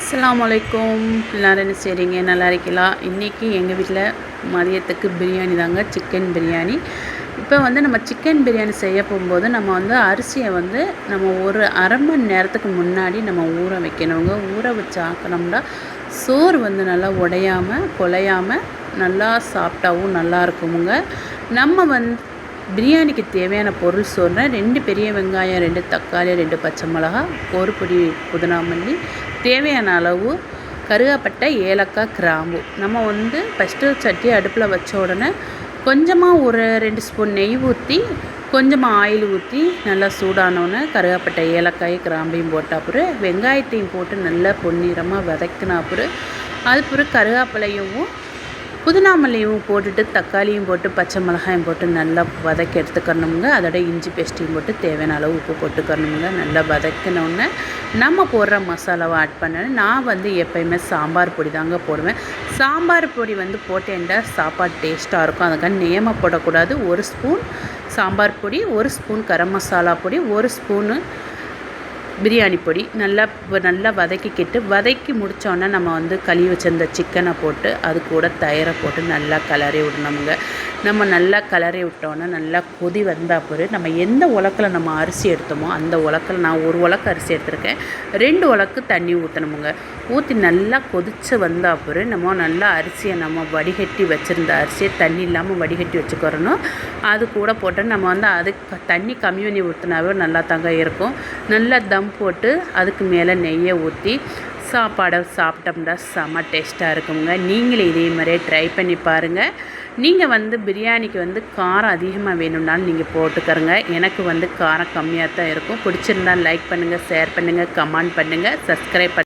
அஸ்ஸலாமு அலைக்கும். எல்லாரும் என்ன செய்கிறீங்க? நல்லா இருக்கீங்களா? இன்றைக்கி எங்கள் வீட்டில் மதியத்துக்கு பிரியாணி தாங்க, சிக்கன் பிரியாணி. இப்போ நம்ம சிக்கன் பிரியாணி செய்ய போகும்போது நம்ம அரிசியை நம்ம ஒரு அரை மணி நேரத்துக்கு முன்னாடி நம்ம ஊற வைக்கணுங்க. ஊற வச்சு ஆக்கணும்னா சோறு நல்லா உடையாமல் குலையாமல் நல்லா சாப்பிட்டாவும் நல்லா இருக்குமுங்க. நம்ம பிரியாணிக்கு தேவையான பொருள் சொல்கிறேன். 2 பெரிய வெங்காயம், 2 தக்காளி, 2 பச்சை மிளகா, ஒரு பொடி புதினா மல்லி, தேவையான அளவு கருவேப்பிலை, ஏலக்காய், கிராம்பு. நம்ம ஃபஸ்ட்டு சட்டி அடுப்பில் வச்ச உடனே கொஞ்சமாக ஒரு 2 ஸ்பூன் நெய் ஊற்றி கொஞ்சமாக ஆயில் ஊற்றி நல்லா சூடானோன்னே கருவேப்பிலை, ஏலக்காய், கிராம்பையும் போட்டால் அப்புறம் வெங்காயத்தையும் போட்டு நல்லா பொன்னிறமாக வதக்கினா அப்புறம் அது பிறகு கருவேப்பிலையும் புதினா மல்லியும் போட்டுட்டு தக்காளியும் போட்டு பச்சை மிளகாயும் போட்டு நல்லா வதக்கி எடுத்துக்கணுங்க. அதோட இஞ்சி பேஸ்ட்டையும் போட்டு தேவையான அளவு உப்பு போட்டுக்கணுங்க. நல்லா வதக்கினோடனே நம்ம போடுற மசாலாவை ஆட் பண்ணேன். நான் எப்போயுமே சாம்பார் பொடி தாங்க போடுவேன். சாம்பார் பொடி போட்டேன்டா சாப்பாடு டேஸ்ட்டாக இருக்கும். அதுக்காக நேமாக போடக்கூடாது. 1 ஸ்பூன் சாம்பார் பொடி, 1 ஸ்பூன் கரம் மசாலா பொடி, 1 ஸ்பூனு பிரியாணி பொடி நல்லா வதக்கி முடித்தோன்னே நம்ம கழுவி வச்சிருந்த சிக்கனை போட்டு அது கூட தயிரை போட்டு நல்லா கிளறி விடணுமுங்க. நம்ம நல்லா கிளறி விட்டோன்னே நல்லா கொதி வந்தால் பிறகு நம்ம எந்த உலக்கில் நம்ம அரிசி எடுத்தோமோ அந்த உலக்கில் நான் 1 உலக்கு அரிசி எடுத்திருக்கேன், 2 உலக்கு தண்ணி ஊற்றணுமுங்க. ஊற்றி நல்லா கொதித்து வந்தால் பிறகு நம்ம நல்லா அரிசியை நம்ம வடிகட்டி வச்சுருந்த அரிசியை தண்ணி இல்லாமல் வடிகட்டி வச்சுக்கிறணும். அது கூட போட்டு நம்ம அதுக்கு தண்ணி கம்மி பண்ணி ஊற்றினாவே நல்லா தாங்க இருக்கும். நல்லா தம் போட்டு அதுக்கு மேலே நெய்யை ஊற்றி சாப்பாடை சாப்பிட்டோம்னா செம்ம டேஸ்ட்டாக இருக்குங்க. நீங்களே இதே மாதிரியே ட்ரை பண்ணி பாருங்கள். நீங்கள் பிரியாணிக்கு காரம் அதிகமாக வேணும்னாலும் நீங்கள் போட்டுக்கறங்க. எனக்கு காரம் கம்மியாக தான் இருக்கும். பிடிச்சிருந்தால் லைக் பண்ணுங்கள், ஷேர் பண்ணுங்கள், கமெண்ட் பண்ணுங்கள், சப்ஸ்கிரைப்